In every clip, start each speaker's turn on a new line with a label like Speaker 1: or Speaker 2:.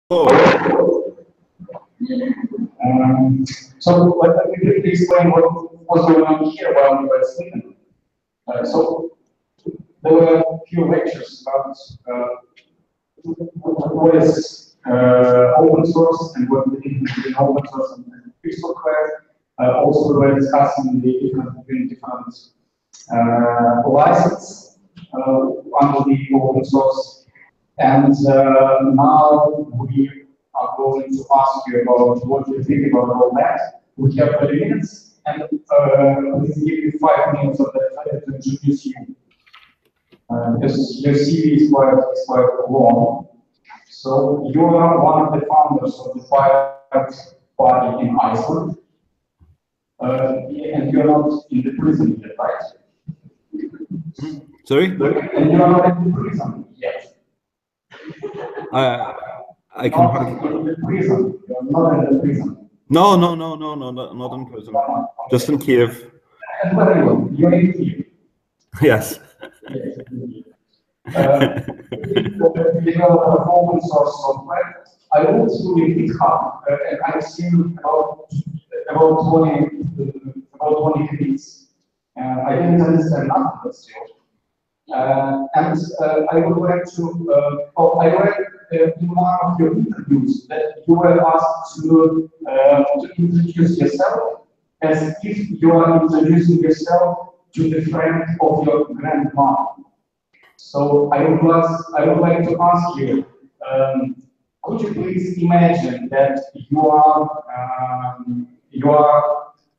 Speaker 1: So let me briefly explain what was going on here while we were sleeping. So there were a few lectures about what is open source and what the difference between open source and free software. Also, we were discussing the difference between different licenses under the open source. And now we are going to ask you about what you think about all that. We have 30 minutes, and we give you 5 minutes of that to introduce you. Because your CV is quite long. So you are one of the founders of the Pirate Party in Iceland, and you're not in the prison yet, right?
Speaker 2: Sorry?
Speaker 1: And you are not in the prison yet.
Speaker 2: I can.
Speaker 1: Not in the prison. You're not in the prison.
Speaker 2: No, not in prison. Just in Kiev.
Speaker 1: And very well, you're in Kiev.
Speaker 2: Yes.
Speaker 1: Developer of open source software. I looked through the GitHub and I've seen about 20 tweets. I didn't understand nothing, but still. And I would like to. I read in one of your interviews that you were asked to introduce yourself as if you are introducing yourself to the friend of your grandma. So I would like to ask you, could you please imagine that you are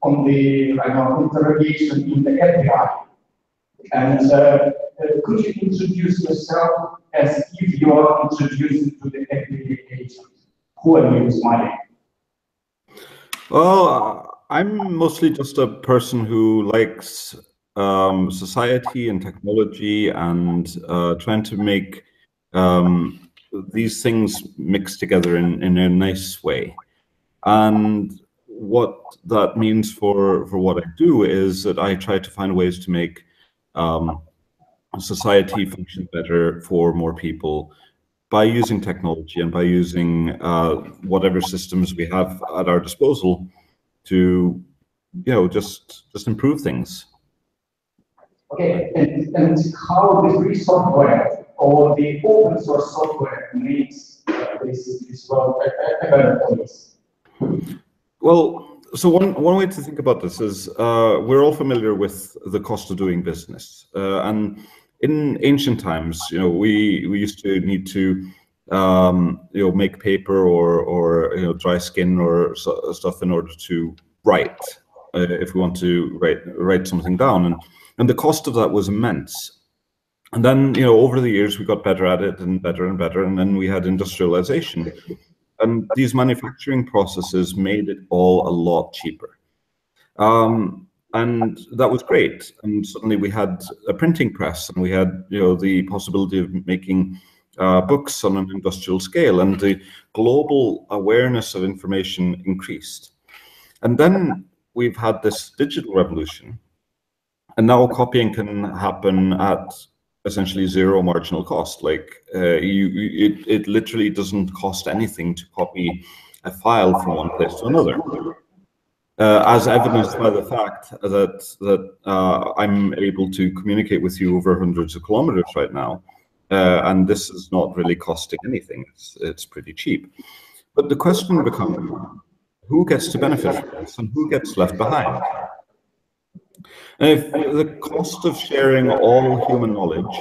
Speaker 1: on the interrogation in the FBI, and could you introduce yourself as if you are introducing to the FBI agent? Who are you, Smary?
Speaker 2: Well, I'm mostly just a person who likes society and technology and trying to make these things mix together in a nice way. And what that means for what I do is that I try to find ways to make society function better for more people by using technology and by using whatever systems we have at our disposal to, just improve things.
Speaker 1: Okay, and how the free software or the open source software makes this world a better place?
Speaker 2: Well, so one way to think about this is we're all familiar with the cost of doing business, and in ancient times, we used to need to make paper or dry skin or stuff in order to write if we want to write something down, and the cost of that was immense. And then over the years we got better at it and better, and then we had industrialization. And these manufacturing processes made it all a lot cheaper. And that was great. And suddenly we had a printing press, and we had, the possibility of making books on an industrial scale, and the global awareness of information increased. And then we've had this digital revolution, and now copying can happen at essentially zero marginal cost. Like it literally doesn't cost anything to copy a file from one place to another, as evidenced by the fact that I'm able to communicate with you over hundreds of kilometers right now, and this is not really costing anything. It's pretty cheap. But the question becomes, who gets to benefit from this, and who gets left behind? And if the cost of sharing all human knowledge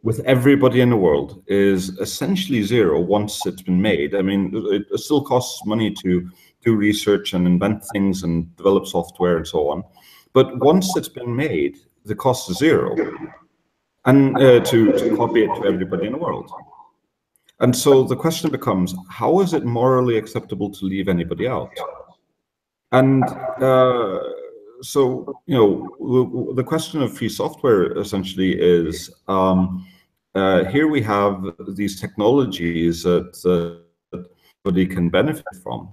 Speaker 2: with everybody in the world is essentially zero once it's been made, I mean, it still costs money to do research and invent things and develop software and so on. But once it's been made, the cost is zero, and to copy it to everybody in the world. And so the question becomes, how is it morally acceptable to leave anybody out? And so, the question of free software essentially is, here we have these technologies that everybody can benefit from.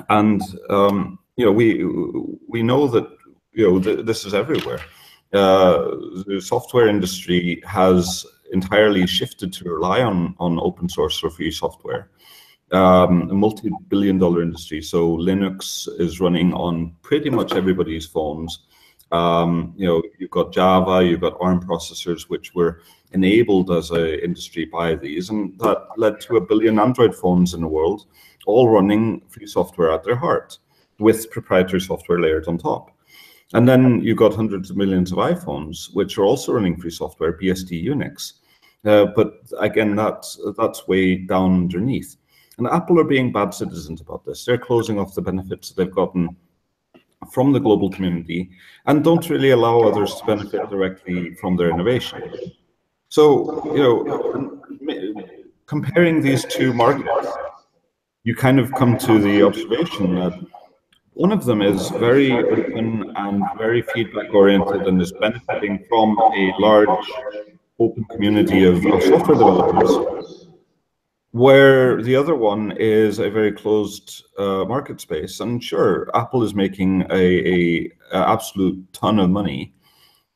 Speaker 2: And, we know that, this is everywhere. The software industry has entirely shifted to rely on open source or free software. a multi-billion-dollar industry. So Linux is running on pretty much everybody's phones. You've got Java, you've got ARM processors, which were enabled as an industry by these, and that led to 1 billion Android phones in the world, all running free software at their heart, with proprietary software layered on top. And then you've got hundreds of millions of iPhones, which are also running free software, BSD Unix. But again, that's way down underneath. And Apple are being bad citizens about this. They're closing off the benefits that they've gotten from the global community and don't really allow others to benefit directly from their innovation. So, comparing these two markets, you kind of come to the observation that one of them is very open and very feedback oriented and is benefiting from a large open community of software developers, where the other one is a very closed market space. And sure, Apple is making a absolute ton of money,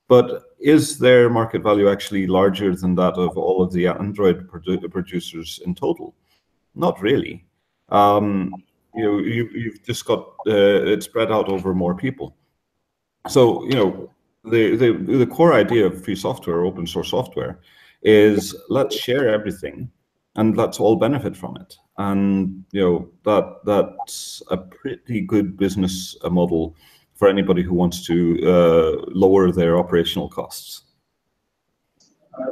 Speaker 2: but is their market value actually larger than that of all of the Android producers in total? Not really. You've just got it spread out over more people. So the core idea of free software, open source software, is let's share everything and let's all benefit from it. And that's a pretty good business model for anybody who wants to lower their operational costs.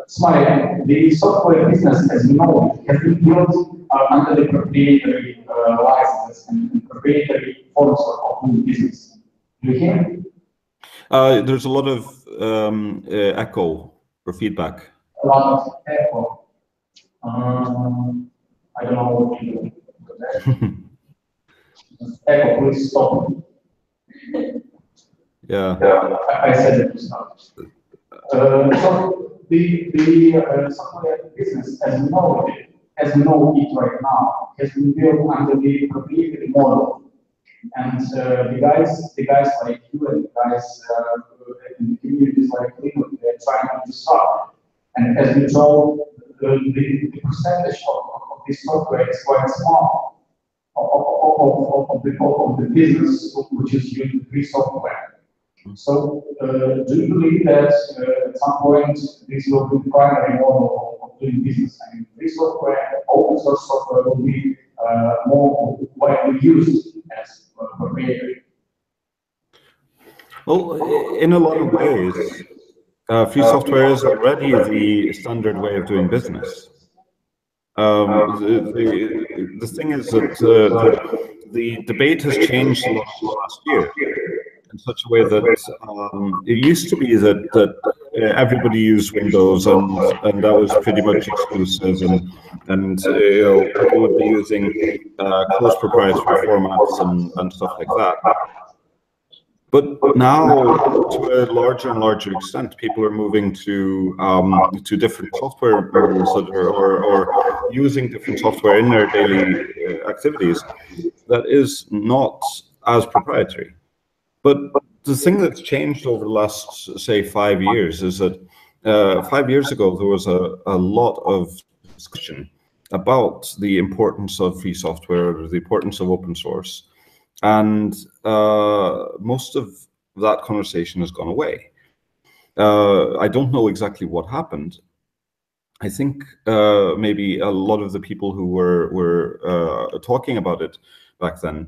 Speaker 1: Smary, the software business, as you know, has been built under the proprietary licenses and proprietary forms of doing business. Do you hear me?
Speaker 2: There's a lot of echo or feedback.
Speaker 1: A lot of echo. I don't know what to do. Echo, please stop.
Speaker 2: Yeah.
Speaker 1: I said it to stop. So the software business, as you know it right now, has been built under the proprietary model. And the guys like you and the guys in the communities like Linux, they're trying to disrupt. And as you told, the percentage of this software is quite small of the business which is using free software. So do you believe that at some point this will be the primary model of doing business? I mean, free software, open source software will be more widely used as proprietary?
Speaker 2: Well, in a lot of ways, free software is already the standard way of doing business. The thing is that the debate has changed a lot in the last year in such a way that it used to be that everybody used Windows and that was pretty much exclusive, and people would be using closed proprietary formats and stuff like that. But now, to a larger and larger extent, people are moving to different software models that or using different software in their daily activities that is not as proprietary. But the thing that's changed over the last, say, 5 years is that 5 years ago there was a lot of discussion about the importance of free software, the importance of open source. And most of that conversation has gone away. I don't know exactly what happened. I think maybe a lot of the people who were talking about it back then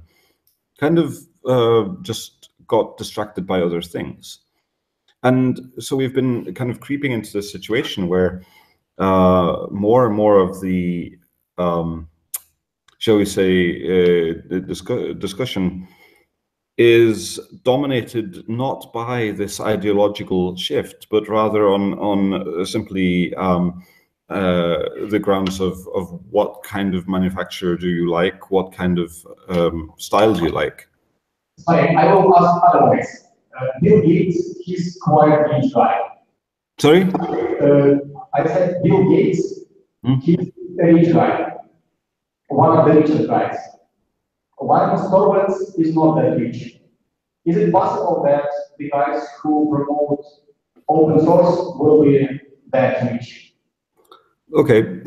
Speaker 2: kind of just got distracted by other things. And so we've been kind of creeping into this situation where more and more of the shall we say, discussion is dominated not by this ideological shift, but rather on simply the grounds of what kind of manufacturer do you like, what kind of style do you like.
Speaker 1: Sorry, I will ask otherwise. Bill Gates, he's quite a rich guy.
Speaker 2: Sorry?
Speaker 1: I said Bill Gates, he's a rich guy. One of the richest guys. Linus Torvalds is not that rich. Is it possible that the guys who promote open source will be that rich?
Speaker 2: Okay,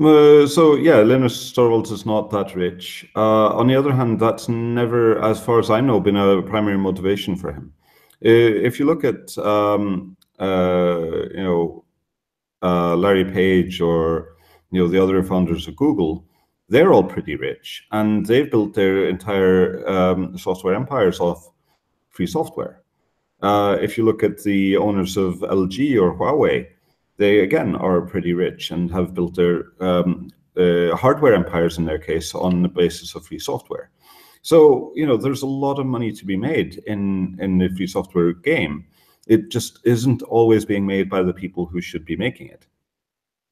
Speaker 2: so yeah, Linus Torvalds is not that rich. On the other hand, that's never, as far as I know, been a primary motivation for him. If you look at, Larry Page or, the other founders of Google, they're all pretty rich, and they've built their entire software empires off free software. If you look at the owners of LG or Huawei, they again are pretty rich and have built their hardware empires in their case on the basis of free software. So, there's a lot of money to be made in the free software game. It just isn't always being made by the people who should be making it.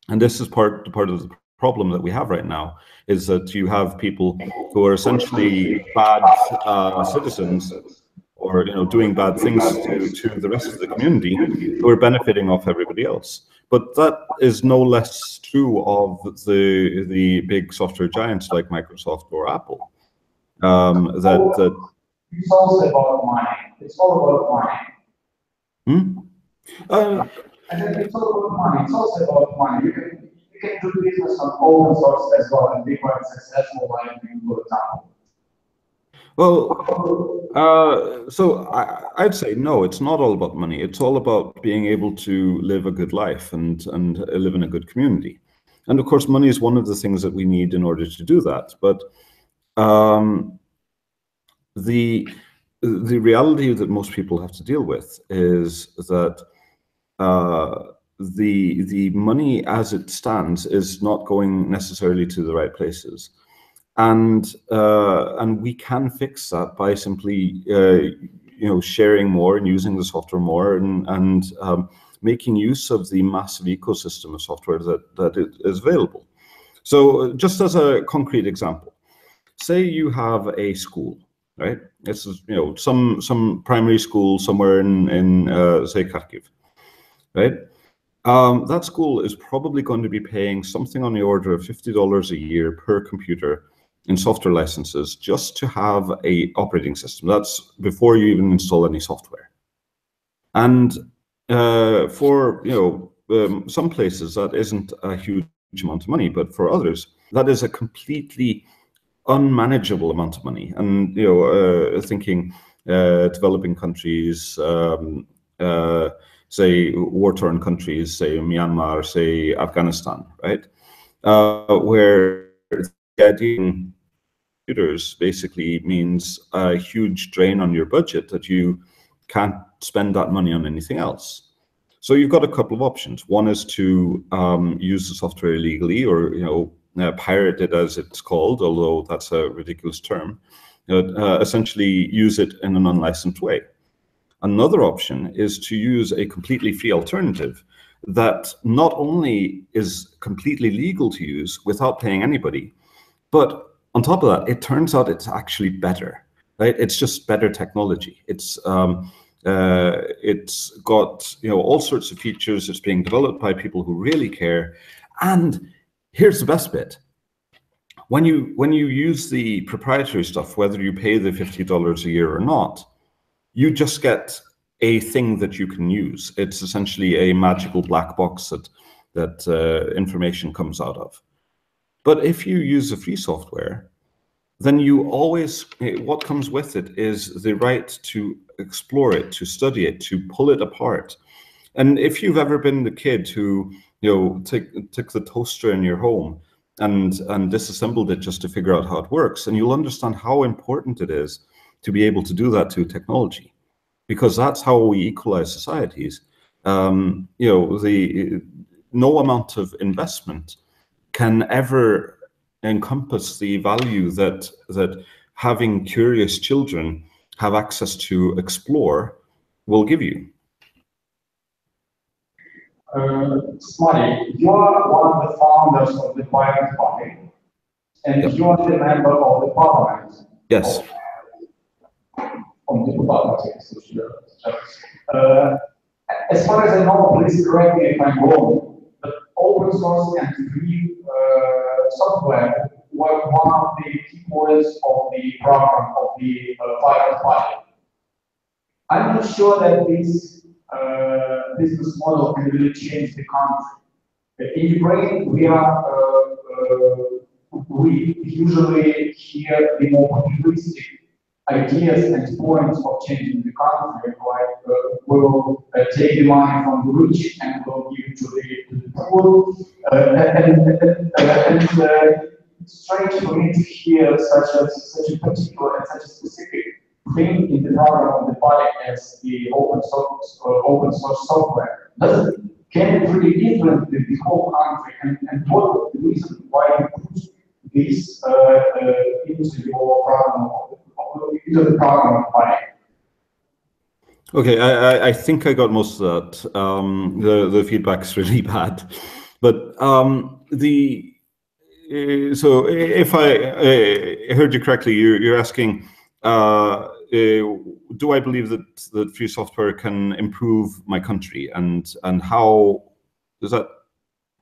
Speaker 2: And this is part of the problem that we have right now, is that you have people who are essentially bad citizens, or doing bad things to the rest of the community, who are benefiting off everybody else. But that is no less true of the big software giants like Microsoft or Apple.
Speaker 1: It's also about money. It's all about money. I think it's all about money. It's also about money. You can do business on open source as well and be quite successful, like for example.
Speaker 2: Well, so I'd say no, it's not all about money. It's all about being able to live a good life and live in a good community. And of course, money is one of the things that we need in order to do that. But the reality that most people have to deal with is that the money as it stands is not going necessarily to the right places. And we can fix that by simply sharing more and using the software more and making use of the massive ecosystem of software that is available. So just as a concrete example, say you have a school, right? This is some primary school somewhere in say Kharkiv, right? That school is probably going to be paying something on the order of $50 a year per computer in software licenses just to have a operating system. That's before you even install any software. And for some places that isn't a huge amount of money, but for others that is a completely unmanageable amount of money. And thinking developing countries, say war-torn countries, say Myanmar, say Afghanistan, right, where getting computers basically means a huge drain on your budget that you can't spend that money on anything else. So you've got a couple of options. One is to use the software illegally, or pirate it, as it's called, although that's a ridiculous term. Essentially use it in an unlicensed way. Another option is to use a completely free alternative that not only is completely legal to use without paying anybody, but on top of that, it turns out it's actually better, right? It's just better technology. It's got all sorts of features. It's being developed by people who really care. And here's the best bit: when you use the proprietary stuff, whether you pay the $50 a year or not, you just get a thing that you can use. It's essentially a magical black box that information comes out of. But if you use the free software, then you always, what comes with it is the right to explore it, to study it, to pull it apart. And if you've ever been the kid who took the toaster in your home and disassembled it just to figure out how it works, and you'll understand how important it is to be able to do that to technology, because that's how we equalize societies. No amount of investment can ever encompass the value that having curious children have access to explore will give you.
Speaker 1: Smary, you are one of the founders of the Pirate Party, and
Speaker 2: Yep.
Speaker 1: you are the member of the parliament.
Speaker 2: Yes.
Speaker 1: As far as I know, please correct me if I'm wrong, but open source and free software were one of the key points of the program of the Pirate Party. I'm not sure that this business model can really change the country. In Ukraine, we usually hear the more populistic ideas and points of changing the country, like we'll take the money from the rich and we'll give it to the poor. It's strange for me to hear such a particular and such a specific thing in the program of the party as the open source software. Can it really influence the whole country? And what the reason why you put this into your program, into the program of party?
Speaker 2: Okay, I think I got most of that. The feedback's really bad, but so if I heard you correctly, you're asking, do I believe that free software can improve my country, and how is that?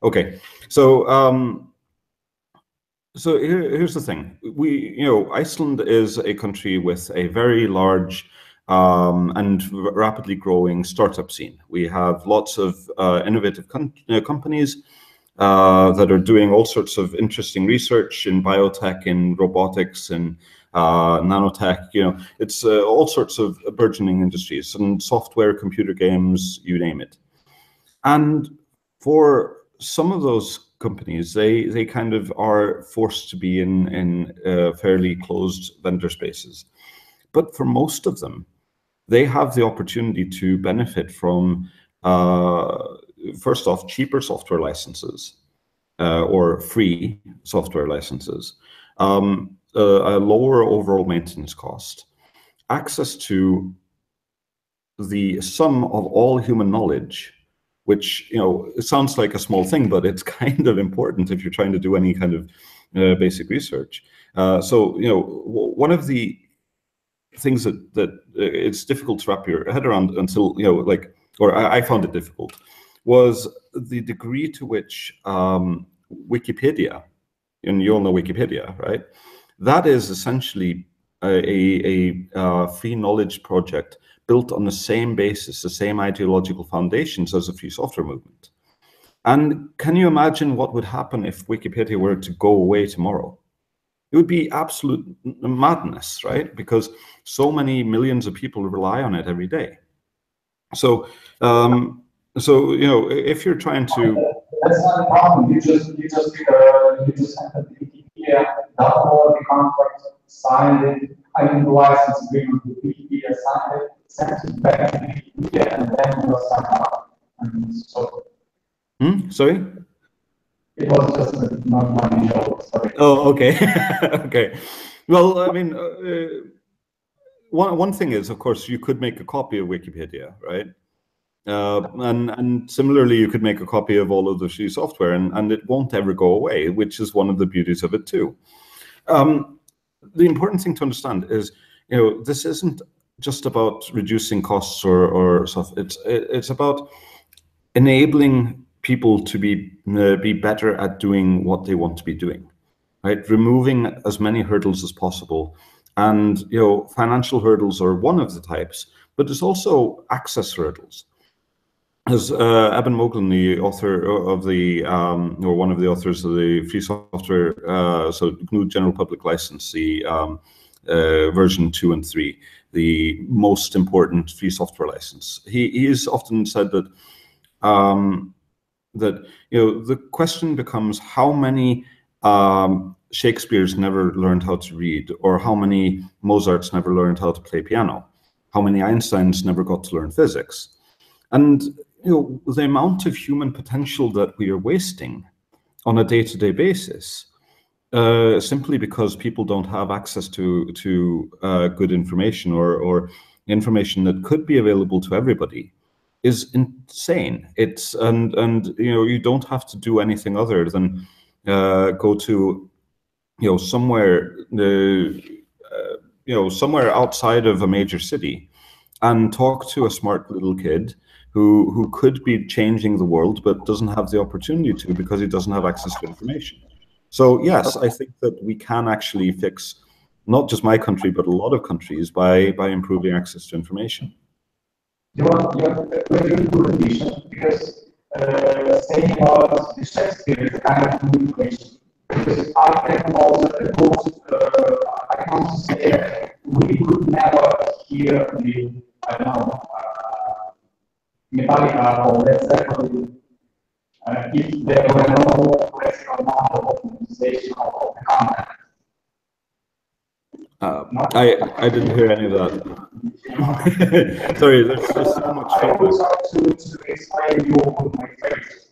Speaker 2: Okay, so so here's the thing. Iceland is a country with a very large and rapidly growing startup scene. We have lots of innovative companies that are doing all sorts of interesting research in biotech, in robotics, in nanotech. It's all sorts of burgeoning industries, and software, computer games, you name it. And for some of those companies, they kind of are forced to be in fairly closed vendor spaces. But for most of them, they have the opportunity to benefit from, first off, cheaper software licenses or free software licenses, a lower overall maintenance cost, access to the sum of all human knowledge, which, it sounds like a small thing, but it's kind of important if you're trying to do any kind of basic research. So, one of the things that it's difficult to wrap your head around until, or I found it difficult, was the degree to which Wikipedia, and you all know Wikipedia, right? That is essentially a free knowledge project built on the same basis, the same ideological foundations as the free software movement. And can you imagine what would happen if Wikipedia were to go away tomorrow? It would be absolute madness, right? Because so many millions of people rely on it every day. So, if you're trying to,
Speaker 1: that's not a problem. You just have the Wikipedia, download the contract, sign it. I mean, the license agreement with Wikipedia, sign it, send it back to Wikipedia, and then you'll sign up. And so.
Speaker 2: Sorry?
Speaker 1: It was just not my job. Sorry.
Speaker 2: Oh, okay. Okay. Well, I mean, one thing is, of course, you could make a copy of Wikipedia, right? And similarly, you could make a copy of all of the free software, and it won't ever go away, which is one of the beauties of it too. The important thing to understand is, this isn't just about reducing costs or stuff. It's about enabling people to be better at doing what they want to be doing, right? Removing as many hurdles as possible. And, financial hurdles are one of the types, but there's also access hurdles. As Eben Moglen, the author of the, or one of the authors of the free software, so GNU General Public License, the version 2 and 3, the most important free software license. He has often said that, the question becomes how many Shakespeare's never learned how to read, or how many Mozart's never learned how to play piano, how many Einsteins never got to learn physics. And the amount of human potential that we are wasting on a day-to-day basis, simply because people don't have access to good information or information that could be available to everybody, is insane. It's and you don't have to do anything other than go to somewhere somewhere outside of a major city and talk to a smart little kid who could be changing the world but doesn't have the opportunity to because he doesn't have access to information. So yes, I think that we can actually fix not just my country but a lot of countries by improving access to information.
Speaker 1: You're very good addition, because saying about the Shakespeare is kind of communication. Because I can also say we could never hear the, I don't know, Metallica or Led Zeppelin if there were no classical model of optimization of the content.
Speaker 2: I didn't hear any of that. Sorry, there's just so much
Speaker 1: I
Speaker 2: feedback.
Speaker 1: will try to explain you with my face.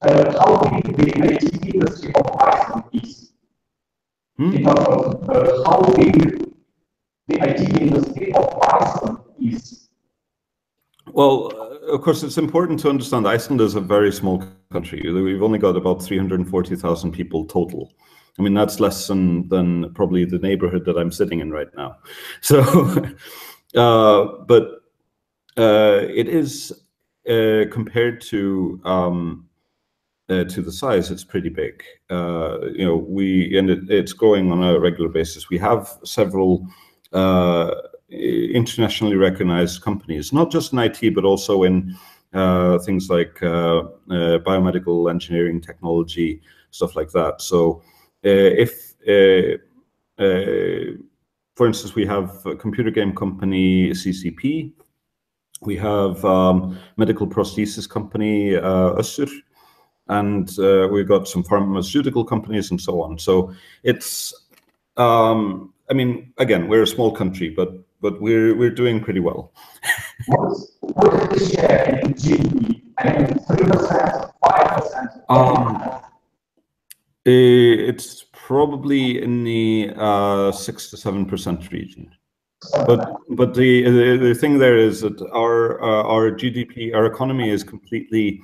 Speaker 1: How big the IT industry of Iceland is? Because of how big the IT industry of Iceland is.
Speaker 2: Well, of course, it's important to understand Iceland is a very small country. We've only got about 340,000 people total. I mean, that's less than probably the neighborhood that I'm sitting in right now. So, but it is compared to the size, it's pretty big. You know, it's growing on a regular basis. We have several internationally recognized companies, not just in IT, but also in things like biomedical engineering, technology, stuff like that. So for instance, we have a computer game company, CCP. We have medical prosthesis company, Össur, and we've got some pharmaceutical companies and so on. So it's, I mean, again, we're a small country, but we're doing pretty well.
Speaker 1: What is the share in GDP? I mean, 3%, 5%?
Speaker 2: It's probably in the 6 to 7% region. But the thing there is that our GDP, our economy is completely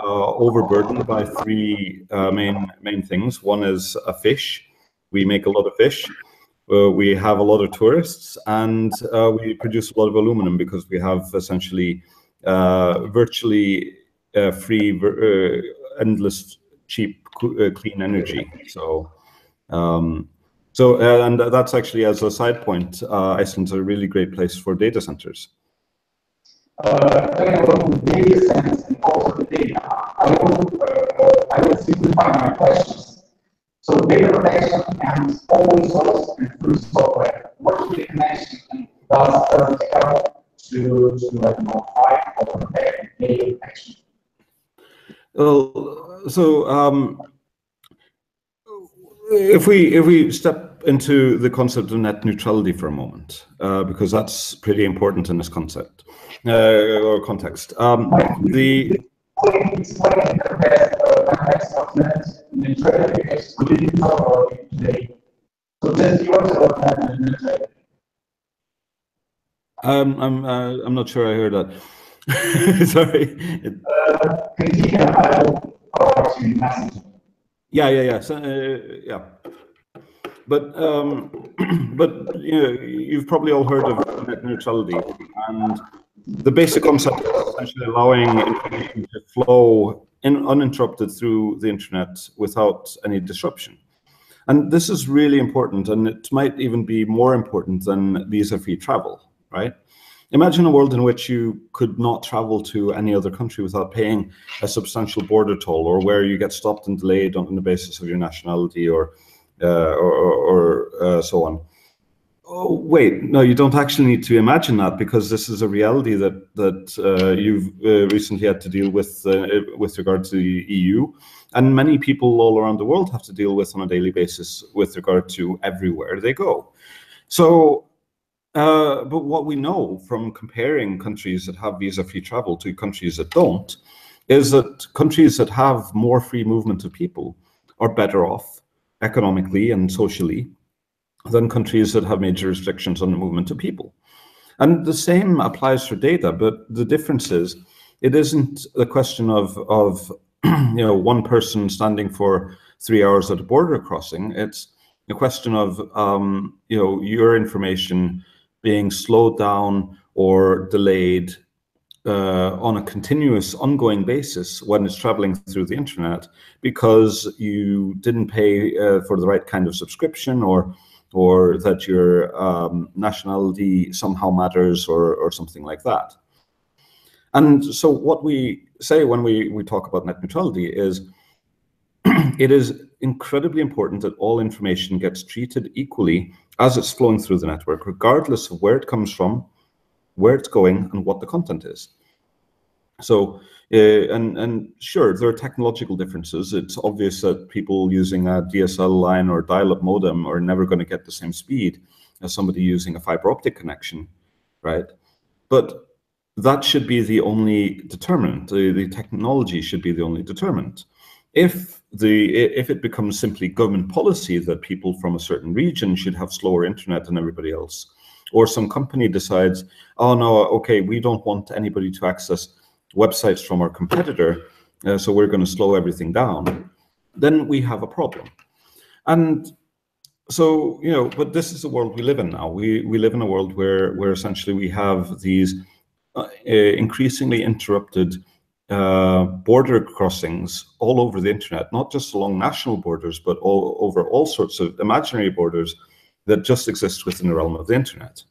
Speaker 2: overburdened by three main things. One is fish. We make a lot of fish. We have a lot of tourists, and we produce a lot of aluminum because we have essentially virtually free, endless, cheap, clean energy. So, and that's actually, as a side point, Iceland's a really great place for data centers.
Speaker 1: Talking about the data centers and also the data, I will simplify my questions. So data protection and open source and free software. What is the connection and does it help to like fight or protect data protection?
Speaker 2: Well, so if we step into the concept of net neutrality for a moment, because that's pretty important in this concept or context.
Speaker 1: Explain the context of net neutrality as we didn't talk about it today. So just your thought on net neutrality.
Speaker 2: I'm not sure I heard that. Sorry.
Speaker 1: Continue. I will forward you the message.
Speaker 2: Yeah. So, yeah. But you know, you've probably all heard of net neutrality, and the basic concept is essentially allowing information to flow uninterrupted through the internet without any disruption. And this is really important, and it might even be more important than visa-free travel, right? Imagine a world in which you could not travel to any other country without paying a substantial border toll, or where you get stopped and delayed on the basis of your nationality or so on. Oh, wait, no, you don't actually need to imagine that, because this is a reality that you've recently had to deal with regard to the EU, and many people all around the world have to deal with on a daily basis with regard to everywhere they go. So, but what we know from comparing countries that have visa-free travel to countries that don't, is that countries that have more free movement of people are better off economically and socially than countries that have major restrictions on the movement of people. And the same applies for data, but the difference is it isn't a question of you know, one person standing for 3 hours at a border crossing. It's a question of you know, your information being slowed down or delayed on a continuous, ongoing basis when it's traveling through the internet, because you didn't pay for the right kind of subscription, or that your nationality somehow matters, or something like that. And so what we say when we talk about net neutrality is it is incredibly important that all information gets treated equally as it's flowing through the network, regardless of where it comes from, where it's going, and what the content is. So, and sure, there are technological differences. It's obvious that people using a DSL line or dial-up modem are never going to get the same speed as somebody using a fiber optic connection, right? But that should be the only determinant. The technology should be the only determinant. If it becomes simply government policy that people from a certain region should have slower internet than everybody else, or some company decides, oh no, okay, we don't want anybody to access websites from our competitor, so we're going to slow everything down, then we have a problem. And so, you know, but this is the world we live in now. We live in a world where essentially we have these increasingly interrupted border crossings all over the internet, not just along national borders, but over all sorts of imaginary borders that just exist within the realm of the internet.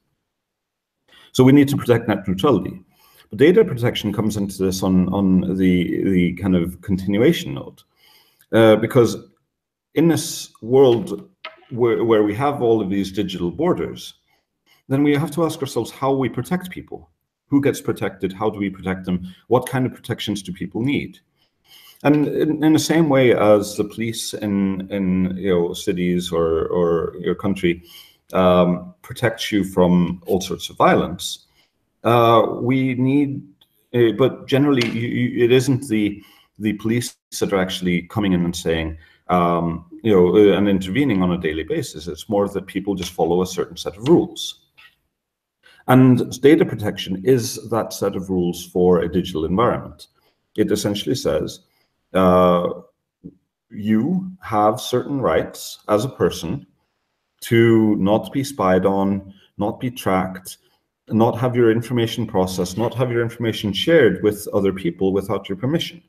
Speaker 2: So we need to protect net neutrality. But data protection comes into this on the kind of continuation note, because in this world where we have all of these digital borders, then we have to ask ourselves how we protect people. Who gets protected? How do we protect them? What kind of protections do people need? And in the same way as the police in you know, cities or your country protects you from all sorts of violence, we need, but generally it isn't the police that are actually coming in and saying, you know, and intervening on a daily basis. It's more that people just follow a certain set of rules. And data protection is that set of rules for a digital environment. It essentially says, you have certain rights as a person to not be spied on, not be tracked, not have your information processed, not have your information shared with other people without your permission.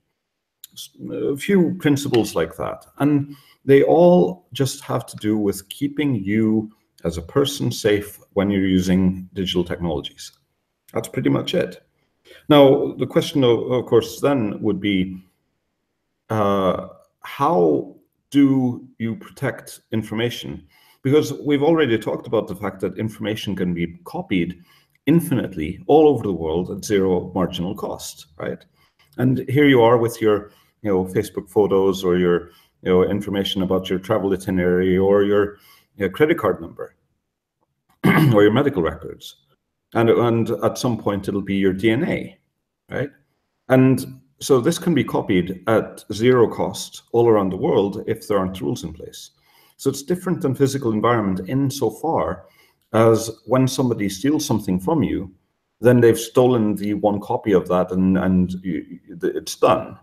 Speaker 2: A few principles like that. And they all just have to do with keeping you as a person safe when you're using digital technologies. That's pretty much it. Now, the question, of course, then would be, how do you protect information? Because we've already talked about the fact that information can be copied infinitely all over the world at zero marginal cost, right? And here you are with your, you know, Facebook photos or your, you know, information about your travel itinerary or your credit card number or your medical records, and at some point it'll be your DNA, right? And so this can be copied at zero cost all around the world if there aren't rules in place. So it's different than physical environment insofar as when somebody steals something from you, then they've stolen the one copy of that and it's done.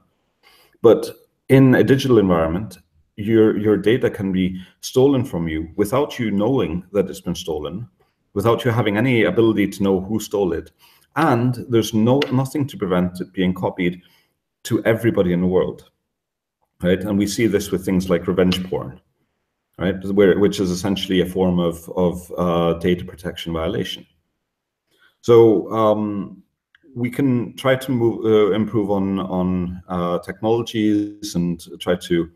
Speaker 2: But in a digital environment, your data can be stolen from you without you knowing that it's been stolen, without you having any ability to know who stole it. And there's nothing to prevent it being copied to everybody in the world, right? And we see this with things like revenge porn, right? Which is essentially a form of data protection violation. So we can try to improve on technologies and try to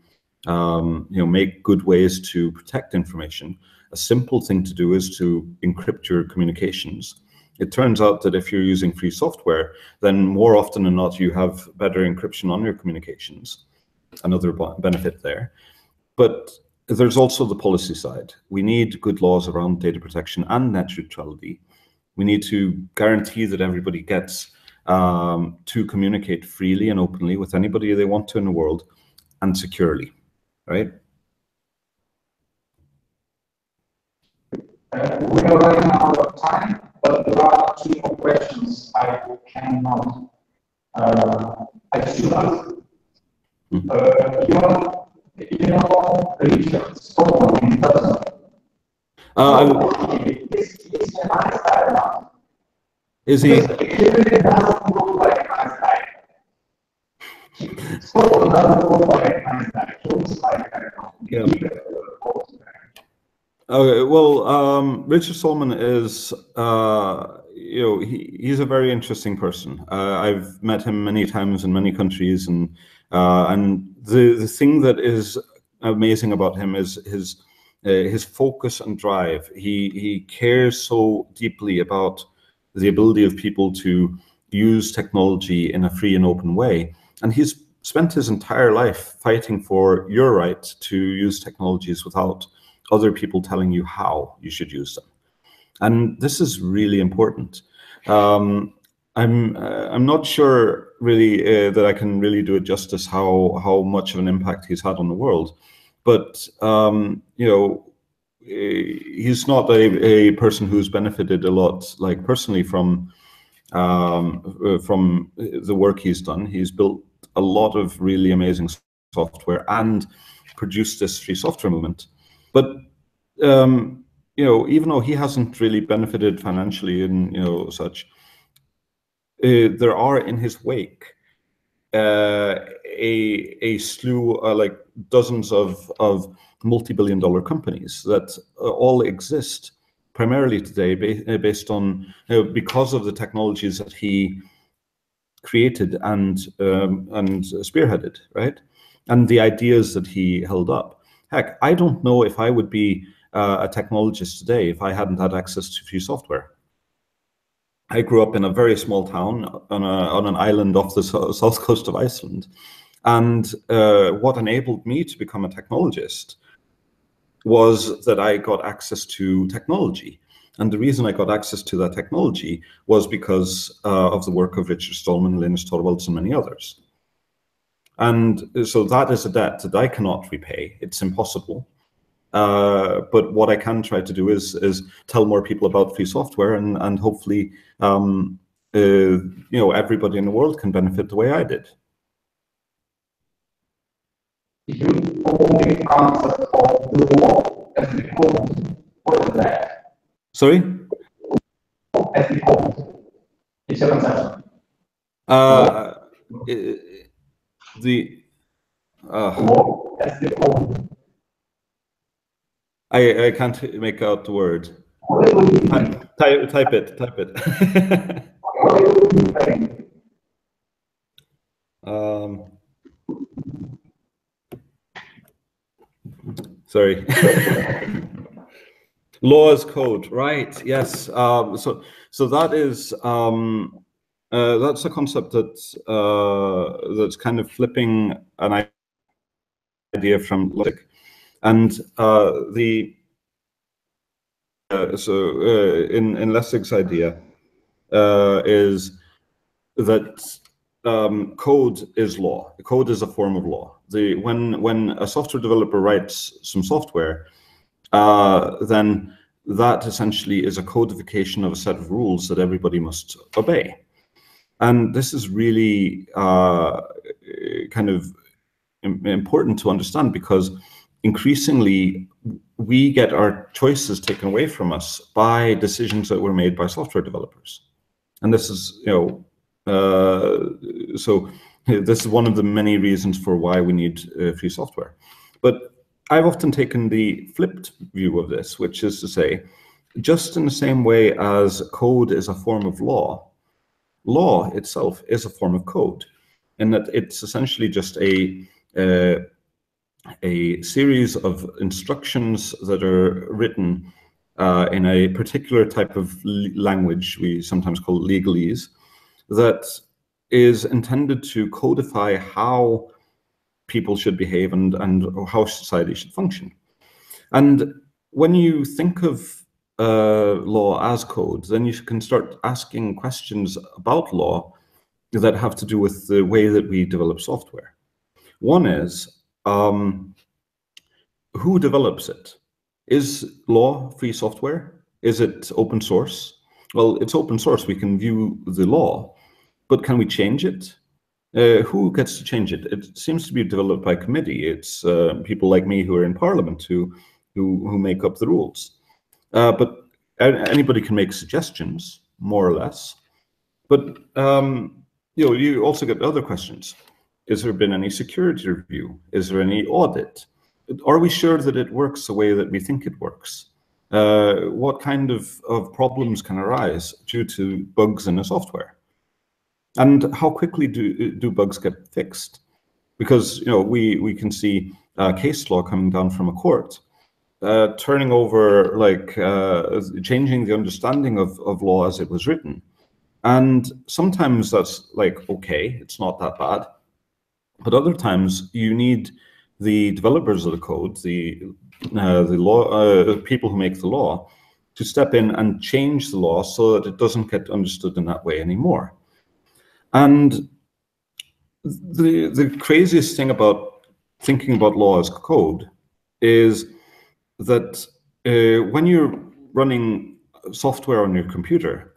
Speaker 2: you know, make good ways to protect information. A simple thing to do is to encrypt your communications. It turns out that if you're using free software, then more often than not, you have better encryption on your communications. Another benefit there. But there's also the policy side. We need good laws around data protection and net neutrality. We need to guarantee that everybody gets to communicate freely and openly with anybody they want to in the world and securely, right?
Speaker 1: We are running out of time, but there are two more questions I cannot. I should ask. You know Richard Stallman in person. Is he a nice guy now?
Speaker 2: Is he?
Speaker 1: He really doesn't look like a nice guy. Stallman doesn't look like a nice guy. He looks like a
Speaker 2: Okay, well, Richard Stallman is, he's a very interesting person. I've met him many times in many countries, and the thing that is amazing about him is his focus and drive. He cares so deeply about the ability of people to use technology in a free and open way, and he's spent his entire life fighting for your right to use technologies without other people telling you how you should use them. And this is really important. I'm not sure really that I can really do it justice how much of an impact he's had on the world, but he's not a person who's benefited a lot, like personally, from the work he's done. He's built a lot of really amazing software and produced this free software movement. But even though he hasn't really benefited financially and such, there are in his wake a slew, like dozens of multi-billion-dollar companies that all exist primarily today based on because of the technologies that he created and spearheaded, right? And the ideas that he held up. Heck, I don't know if I would be a technologist today if I hadn't had access to free software. I grew up in a very small town on an island off the south coast of Iceland, and what enabled me to become a technologist was that I got access to technology. And the reason I got access to that technology was because of the work of Richard Stallman, Linus Torvalds, and many others. And so that is a debt that I cannot repay. It's impossible. But what I can try to do is tell more people about free software, and hopefully, everybody in the world can benefit the way I did.
Speaker 1: You only concept of the law as the code. What is that?
Speaker 2: Sorry?
Speaker 1: As the code. It's your conception. Law as the code.
Speaker 2: I can't make out the word. Type it. Sorry. Law as code, right? Yes. So that is that's a concept that's kind of flipping an idea from logic, and in Lessig's idea is that code is law. Code is a form of law. When a software developer writes some software, then that essentially is a codification of a set of rules that everybody must obey. And this is really kind of important to understand, because increasingly we get our choices taken away from us by decisions that were made by software developers. And this is, so this is one of the many reasons for why we need free software. But I've often taken the flipped view of this, which is to say, just in the same way as code is a form of law, law itself is a form of code, in that it's essentially just a series of instructions that are written in a particular type of language we sometimes call legalese, that is intended to codify how people should behave and how society should function. And when you think of law as code, then you can start asking questions about law that have to do with the way that we develop software. One is, who develops it? Is law free software? Is it open source? Well, it's open source. We can view the law, but can we change it? Who gets to change it? It seems to be developed by committee. It's people like me who are in Parliament who make up the rules. But anybody can make suggestions, more or less. But you also get other questions. Is there been any security review? Is there any audit? Are we sure that it works the way that we think it works? what kind of problems can arise due to bugs in a software, and how quickly do bugs get fixed? Because we can see case law coming down from a court, turning over, like changing the understanding of law as it was written, and sometimes that's like okay, it's not that bad, but other times you need the developers of the code, the law people who make the law, to step in and change the law so that it doesn't get understood in that way anymore. And the craziest thing about thinking about law as code is that when you're running software on your computer,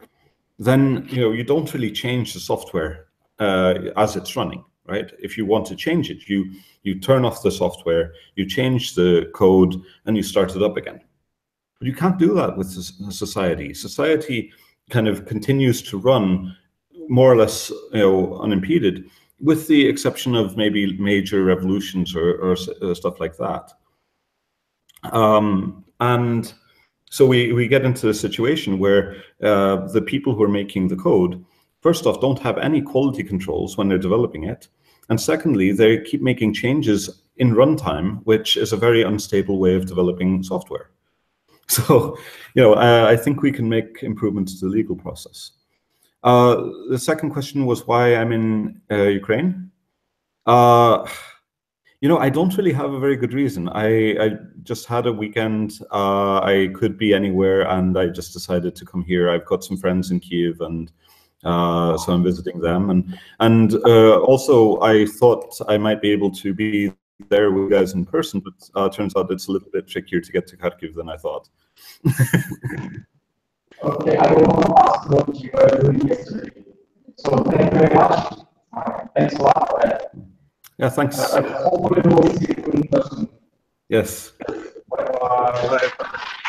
Speaker 2: then you don't really change the software as it's running, right? If you want to change it, you turn off the software, you change the code, and you start it up again. But you can't do that with society. Society kind of continues to run more or less unimpeded, with the exception of maybe major revolutions or stuff like that. And so we get into a situation where the people who are making the code, first off, don't have any quality controls when they're developing it. And secondly, they keep making changes in runtime, which is a very unstable way of developing software. So, I think we can make improvements to the legal process. The second question was why I'm in Ukraine. I don't really have a very good reason. I just had a weekend. I could be anywhere, and I just decided to come here. I've got some friends in Kyiv, and so I'm visiting them. And also, I thought I might be able to be there with you guys in person, but turns out it's a little bit trickier to get to Kharkiv than I thought.
Speaker 1: Okay, I will want to ask what you were doing yesterday. So thank you very much. Thanks a lot for that.
Speaker 2: Yeah, thanks.
Speaker 1: Hopefully we'll see you in person.
Speaker 2: Yes.
Speaker 1: Bye-bye.